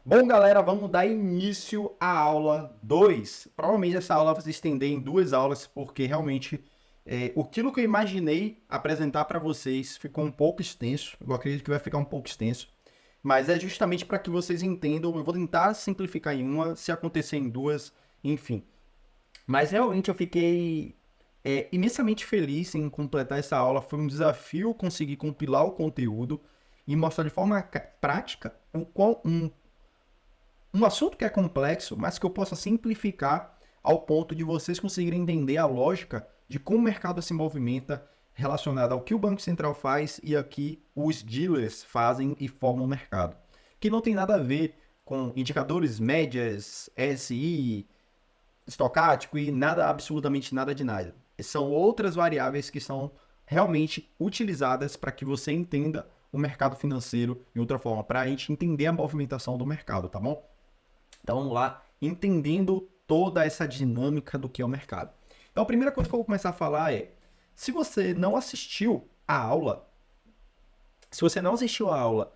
Bom, galera, vamos dar início à aula 2. Provavelmente essa aula vai se estender em duas aulas, porque realmente aquilo que eu imaginei apresentar para vocês ficou um pouco extenso. Eu acredito que vai ficar um pouco extenso. Mas é justamente para que vocês entendam. Eu vou tentar simplificar em uma, se acontecer em duas, enfim. Mas realmente eu fiquei imensamente feliz em completar essa aula. Foi um desafio conseguir compilar o conteúdo e mostrar de forma prática um assunto que é complexo, mas que eu possa simplificar ao ponto de vocês conseguirem entender a lógica de como o mercado se movimenta relacionado ao que o Banco Central faz e aqui os dealers fazem e formam o mercado. Que não tem nada a ver com indicadores médias, SI, estocástico e nada, absolutamente nada de nada. São outras variáveis que são realmente utilizadas para que você entenda o mercado financeiro de outra forma, para a gente entender a movimentação do mercado, tá bom? Então vamos lá, entendendo toda essa dinâmica do que é o mercado. Então a primeira coisa que eu vou começar a falar é, se você não assistiu a aula, se você não assistiu a aula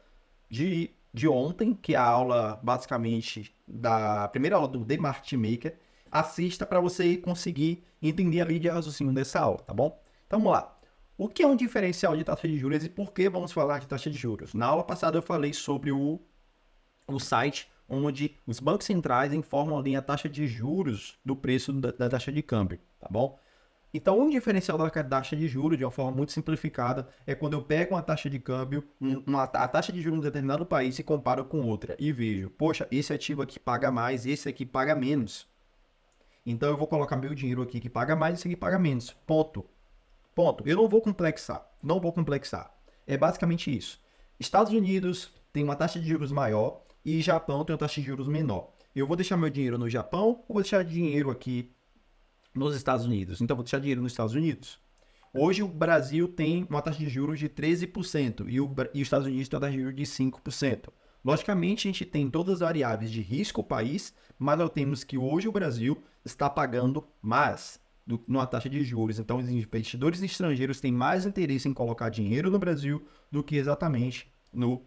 de ontem, que é a aula basicamente da primeira aula do The Market Maker, assista para você conseguir entender a linha de raciocínio dessa aula, tá bom? Então vamos lá. O que é um diferencial de taxa de juros e por que vamos falar de taxa de juros? Na aula passada eu falei sobre o site onde os bancos centrais informam ali a taxa de juros do preço da taxa de câmbio, tá bom? Então, um diferencial da taxa de juros, de uma forma muito simplificada, é quando eu pego uma taxa de câmbio, a taxa de juros em um determinado país e comparo com outra e vejo, poxa, esse ativo aqui paga mais, esse aqui paga menos. Então, eu vou colocar meu dinheiro aqui que paga mais, esse aqui paga menos. Ponto. Ponto. Eu não vou complexar. Não vou complexar. É basicamente isso. Estados Unidos tem uma taxa de juros maior e Japão tem uma taxa de juros menor. Eu vou deixar meu dinheiro no Japão ou vou deixar dinheiro aqui nos Estados Unidos? Então, vou deixar dinheiro nos Estados Unidos. Hoje, o Brasil tem uma taxa de juros de 13% e os Estados Unidos tem uma taxa de juros de 5%. Logicamente, a gente tem todas as variáveis de risco ao país, mas nós temos que hoje o Brasil está pagando mais numa taxa de juros. Então, os investidores estrangeiros têm mais interesse em colocar dinheiro no Brasil do que exatamente no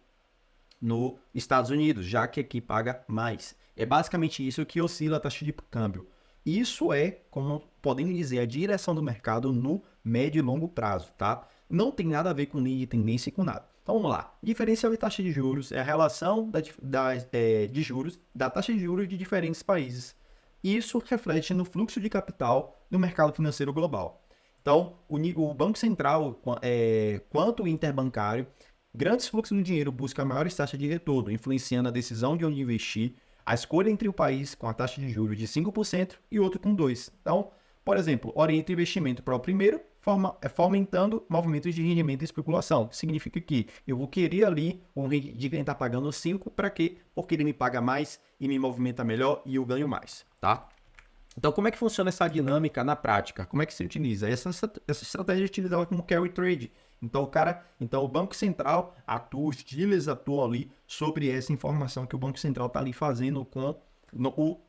Estados Unidos, já que aqui paga mais. É basicamente isso que oscila a taxa de câmbio. Isso é, como podemos dizer, a direção do mercado no médio e longo prazo, tá? Não tem nada a ver com linha de tendência e com nada. Então vamos lá. Diferencial de taxa de juros é a relação de juros da taxa de juros de diferentes países. Isso reflete no fluxo de capital no mercado financeiro global. Então, o Banco Central, quanto o interbancário, grandes fluxos de dinheiro buscam maiores taxas de retorno, influenciando a decisão de onde investir, a escolha entre o país com a taxa de juros de 5% e outro com 2%. Então, por exemplo, orienta o investimento para o primeiro, fomentando movimentos de rendimento e especulação. Significa que eu vou querer ali de quem está pagando 5 para quê? Porque ele me paga mais e me movimenta melhor e eu ganho mais, tá? Então, como é que funciona essa dinâmica na prática? Como é que se utiliza? Essa estratégia é utilizada como carry trade. Então o Banco Central atua, os dealers atuam ali sobre essa informação que o Banco Central está ali fazendo com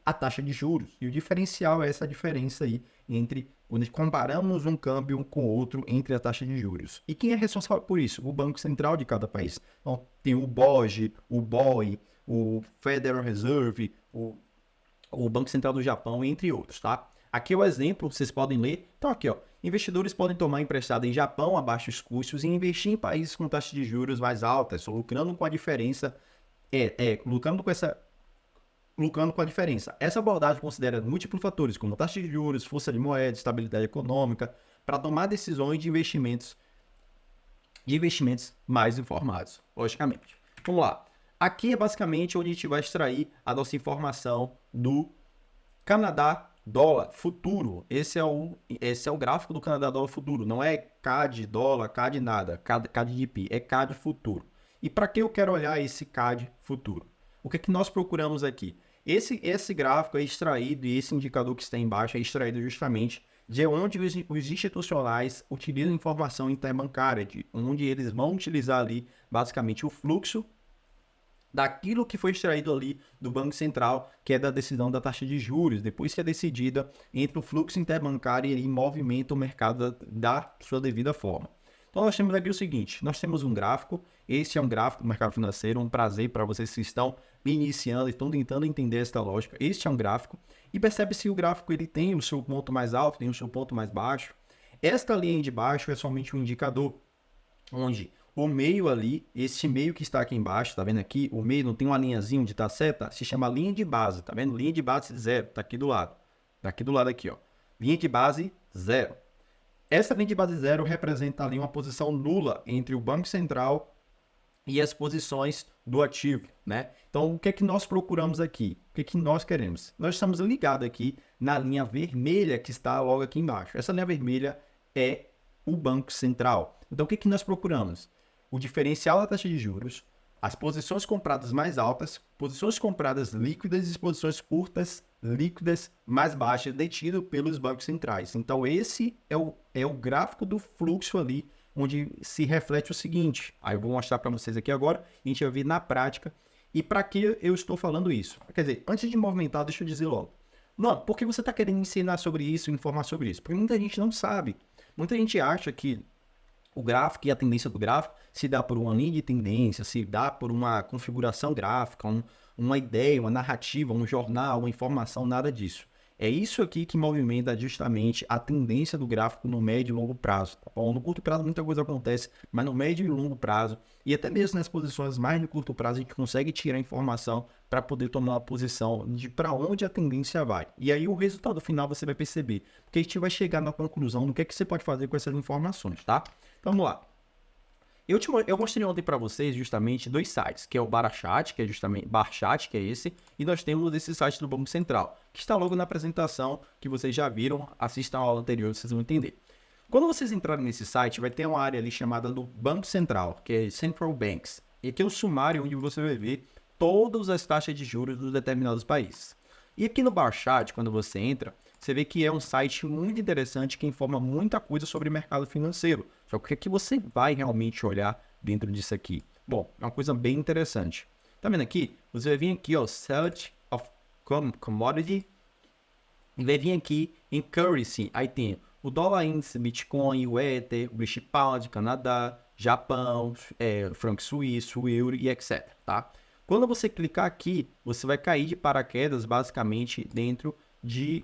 a taxa de juros. E o diferencial é essa diferença aí entre quando comparamos um câmbio com outro entre a taxa de juros. E quem é responsável por isso? O Banco Central de cada país. Então, tem o BOJ, o BOE, o Federal Reserve, o Banco Central do Japão, entre outros, tá? Aqui é o exemplo, vocês podem ler. Então aqui, ó, investidores podem tomar emprestado em Japão a baixos custos e investir em países com taxas de juros mais altas, lucrando com a diferença, lucrando com a diferença. Essa abordagem considera múltiplos fatores, como taxa de juros, força de moeda, estabilidade econômica, para tomar decisões de investimentos mais informados, logicamente. Vamos lá. Aqui é basicamente onde a gente vai extrair a nossa informação do Canadá dólar futuro. Esse é o gráfico do Canadá dólar futuro. Não é CAD dólar, CAD nada, CAD de PI, é CAD futuro. E para que eu quero olhar esse CAD futuro? O que é que nós procuramos aqui? Esse gráfico é extraído e esse indicador que está embaixo é extraído justamente de onde os institucionais utilizam informação interbancária, de onde eles vão utilizar ali basicamente o fluxo daquilo que foi extraído ali do Banco Central, que é da decisão da taxa de juros, depois que é decidida entre o fluxo interbancário e ele movimenta o mercado da sua devida forma. Então, nós temos aqui o seguinte, nós temos um gráfico, esse é um gráfico do mercado financeiro, um prazer para vocês que estão iniciando e estão tentando entender essa lógica. Este é um gráfico, e percebe-se que o gráfico ele tem o seu ponto mais alto, tem o seu ponto mais baixo. Esta linha de baixo é somente um indicador, onde o meio ali, esse meio que está aqui embaixo, tá vendo aqui? O meio não tem uma linhazinha onde tá seta? Se chama linha de base, tá vendo? Linha de base 0, tá aqui do lado. Tá aqui do lado aqui, ó. Linha de base 0. Essa linha de base 0 representa ali uma posição nula entre o Banco Central e as posições do ativo, né? Então, o que é que nós procuramos aqui? O que é que nós queremos? Nós estamos ligados aqui na linha vermelha que está logo aqui embaixo. Essa linha vermelha é o Banco Central. Então, o que é que nós procuramos? O diferencial da taxa de juros, as posições compradas mais altas, posições compradas líquidas e posições curtas, líquidas, mais baixas, detido pelos bancos centrais. Então, esse é o gráfico do fluxo ali, onde se reflete o seguinte. Aí eu vou mostrar para vocês aqui agora, a gente vai ver na prática. E para que eu estou falando isso? Quer dizer, antes de movimentar, deixa eu dizer logo. Não, por que você está querendo ensinar sobre isso, informar sobre isso? Porque muita gente não sabe. Muita gente acha que o gráfico e a tendência do gráfico se dá por uma linha de tendência, se dá por uma configuração gráfica, uma ideia, uma narrativa, um jornal, uma informação, nada disso. É isso aqui que movimenta justamente a tendência do gráfico no médio e longo prazo. Tá bom? No curto prazo muita coisa acontece, mas no médio e longo prazo, e até mesmo nas posições mais no curto prazo, a gente consegue tirar informação para poder tomar uma posição de para onde a tendência vai. E aí o resultado final você vai perceber, porque a gente vai chegar na conclusão do que é que você pode fazer com essas informações, tá? Então, vamos lá. Eu mostrei ontem para vocês justamente dois sites, que é o Barachat, que é justamente Barchat, que é esse, e nós temos esse site do Banco Central, que está logo na apresentação, que vocês já viram, assistam a aula anterior, vocês vão entender. Quando vocês entrarem nesse site, vai ter uma área ali chamada do Banco Central, que é Central Banks, e aqui é o sumário onde você vai ver todas as taxas de juros dos determinados países. E aqui no Barchat, quando você entra, você vê que é um site muito interessante que informa muita coisa sobre o mercado financeiro. Só que o que é que você vai realmente olhar dentro disso aqui? Bom, é uma coisa bem interessante. Tá vendo aqui? Você vai vir aqui, ó, Search of Commodity, e vai vir aqui em Currency. Aí tem o dólar índice, Bitcoin, o Ether, o British Pound, Canadá, Japão, franco suíço, o euro e etc, tá? Quando você clicar aqui, você vai cair de paraquedas, basicamente, dentro de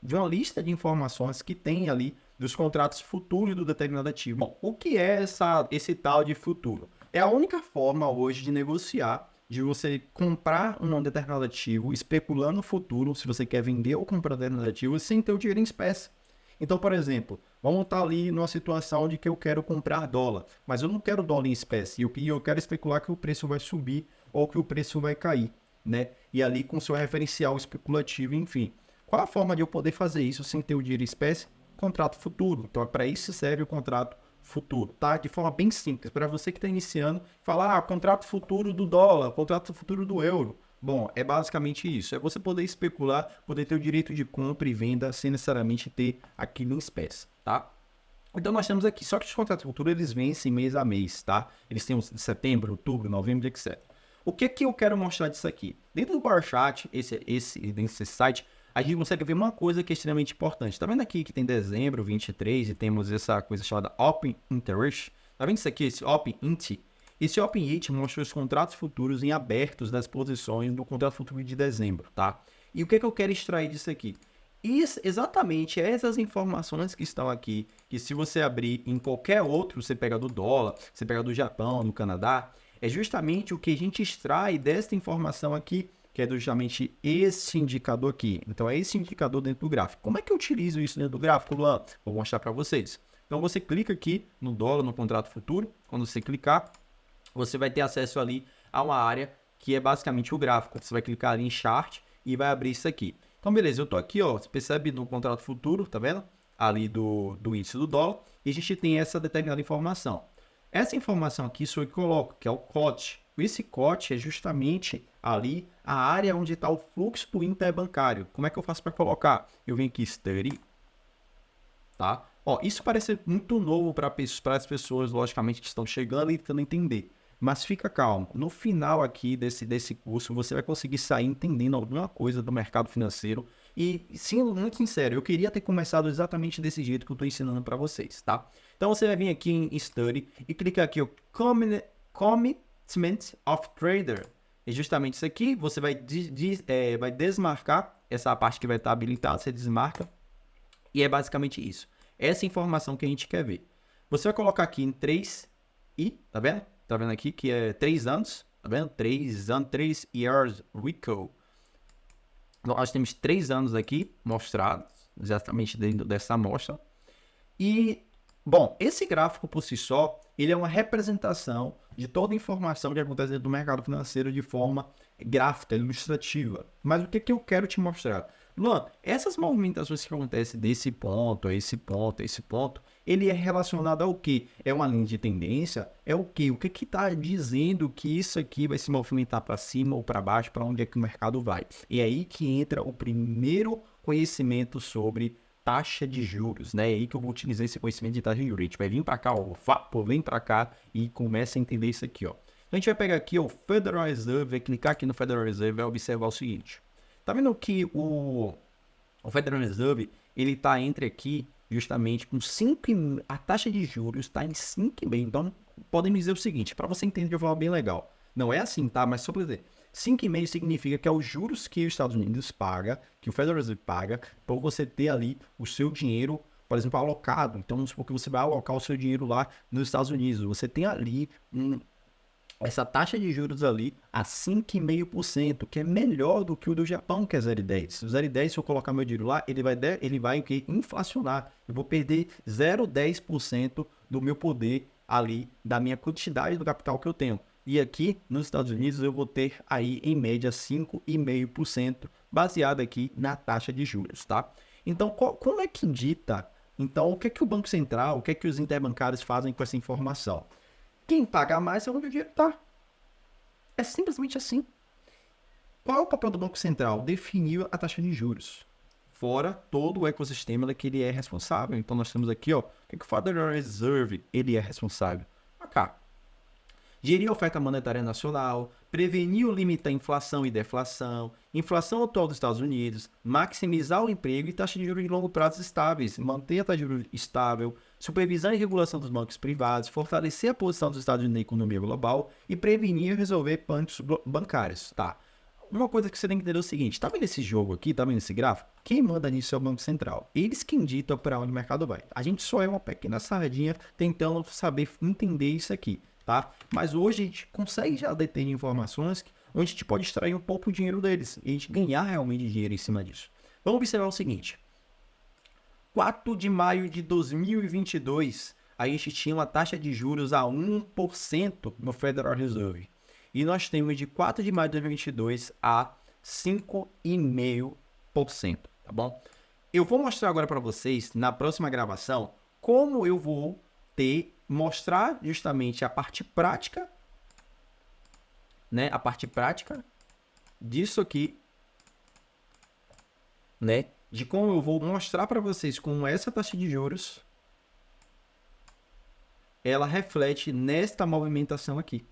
uma lista de informações que tem ali dos contratos futuros do determinado ativo. Bom, o que é esse tal de futuro? É a única forma hoje de negociar, de você comprar um determinado ativo, especulando no futuro, se você quer vender ou comprar um determinado ativo, sem ter o dinheiro em espécie. Então, por exemplo, vamos estar ali numa situação de que eu quero comprar dólar, mas eu não quero dólar em espécie, eu quero especular que o preço vai subir ou que o preço vai cair, né? E ali com seu referencial especulativo, enfim. Qual a forma de eu poder fazer isso sem ter o dinheiro em espécie? Contrato futuro. Então, para isso serve o contrato futuro, tá? De forma bem simples. Para você que está iniciando, falar, contrato futuro do dólar, contrato futuro do euro. Bom, é basicamente isso. É você poder especular, poder ter o direito de compra e venda sem necessariamente ter aquilo em espécie, tá? Então nós temos aqui, só que os contratos futuros eles vencem mês a mês, tá? Eles têm os de setembro, outubro, novembro, etc. O que que eu quero mostrar disso aqui? Dentro do Barchat, nesse site, a gente consegue ver uma coisa que é extremamente importante. Tá vendo aqui que tem dezembro 23 e temos essa coisa chamada Open Interest? Tá vendo isso aqui, esse Open Int? Esse Open Int mostra os contratos futuros em abertos das posições do contrato futuro de dezembro, tá? E o que que eu quero extrair disso aqui? Exatamente essas informações que estão aqui, que se você abrir em qualquer outro, você pega do dólar, você pega do Japão, do Canadá, é justamente o que a gente extrai desta informação aqui, que é justamente esse indicador aqui. Então, é esse indicador dentro do gráfico. Como é que eu utilizo isso dentro do gráfico, Luan? Vou mostrar para vocês. Então, você clica aqui no dólar, no contrato futuro. Quando você clicar, você vai ter acesso ali a uma área que é basicamente o gráfico. Você vai clicar ali em Chart e vai abrir isso aqui. Então, beleza, eu tô aqui, ó, você percebe no contrato futuro, tá vendo? Ali do índice do dólar, e a gente tem essa determinada informação. Essa informação aqui sou eu que coloco, que é o COT. Esse COT é justamente ali a área onde está o fluxo do interbancário. Como é que eu faço para colocar? Eu venho aqui, study, tá? Ó, isso parece muito novo para as pessoas, logicamente, que estão chegando e tentando entender. Mas fica calmo, no final aqui desse curso, você vai conseguir sair entendendo alguma coisa do mercado financeiro. E, sendo muito sincero, eu queria ter começado exatamente desse jeito que eu estou ensinando para vocês, tá? Então, você vai vir aqui em Study e clicar aqui, o Commitment of Trader. E justamente isso aqui, você vai desmarcar essa parte que vai estar habilitada, você desmarca. E é basicamente isso. Essa informação que a gente quer ver. Você vai colocar aqui em 3 e, tá vendo? Tá vendo aqui que é 3 anos, tá vendo? 3 anos, 3 years Rico. Nós temos 3 anos aqui mostrados, exatamente dentro dessa amostra. E, bom, esse gráfico por si só, ele é uma representação de toda a informação que acontece dentro do mercado financeiro de forma gráfica, ilustrativa. Mas o que que eu quero te mostrar? Luan, essas movimentações que acontecem desse ponto a esse ponto a esse ponto, ele é relacionado ao quê? É uma linha de tendência? É o quê? O que que está dizendo que isso aqui vai se movimentar para cima ou para baixo, para onde é que o mercado vai? E é aí que entra o primeiro conhecimento sobre taxa de juros, né? É aí que eu vou utilizar esse conhecimento de taxa de juros. A gente vai vir para cá, ó, vem para cá e começa a entender isso aqui, ó. Então, a gente vai pegar aqui o Federal Reserve, vai clicar aqui no Federal Reserve e vai observar o seguinte. Tá vendo que o Federal Reserve, ele tá entre aqui justamente com 5,5, a taxa de juros está em 5,5. Então, podem me dizer o seguinte, para você entender de uma forma bem legal. Não é assim, tá? Mas só para dizer, 5,5 significa que é os juros que os Estados Unidos paga, que o Federal Reserve paga, para você ter ali o seu dinheiro, por exemplo, alocado. Então, vamos supor que você vai alocar o seu dinheiro lá nos Estados Unidos. Você tem ali essa taxa de juros ali a 5,5%, que é melhor do que o do Japão, que é 0,10. O 0,10, se eu colocar meu dinheiro lá, ele vai inflacionar. Eu vou perder 0,10% do meu poder ali, da minha quantidade do capital que eu tenho. E aqui nos Estados Unidos eu vou ter aí em média 5,5%, baseado aqui na taxa de juros, tá? Então, como é que dita? Então, o que é que o Banco Central, o que é que os interbancários fazem com essa informação? Quem paga mais é onde o dinheiro está. É simplesmente assim. Qual é o papel do Banco Central? Definir a taxa de juros. Fora todo o ecossistema que ele é responsável. Então, nós temos aqui, ó, o que o Federal Reserve ele é responsável? Cá. Gerir a oferta monetária nacional, prevenir ou limitar a inflação e deflação, inflação atual dos Estados Unidos, maximizar o emprego e taxa de juros de longo prazo estáveis, manter a taxa de juros estável, supervisão e regulação dos bancos privados, fortalecer a posição dos Estados Unidos na economia global e prevenir e resolver pânicos bancários. Tá. Uma coisa que você tem que entender é o seguinte, tá vendo esse jogo aqui, tá vendo esse gráfico? Quem manda nisso é o Banco Central. Eles que ditam para onde o mercado vai. A gente só é uma pequena sardinha tentando saber entender isso aqui. Tá? Mas hoje a gente consegue já deter informações onde a gente pode extrair um pouco de dinheiro deles e a gente ganhar realmente dinheiro em cima disso. Vamos observar o seguinte. 4 de maio de 2022, a gente tinha uma taxa de juros a 1% no Federal Reserve. E nós temos de 4 de maio de 2022 a 5,5%, tá bom? Eu vou mostrar agora para vocês, na próxima gravação, como eu vou mostrar justamente a parte prática, né? A parte prática disso aqui, né? De como eu vou mostrar para vocês como essa taxa de juros ela reflete nesta movimentação aqui.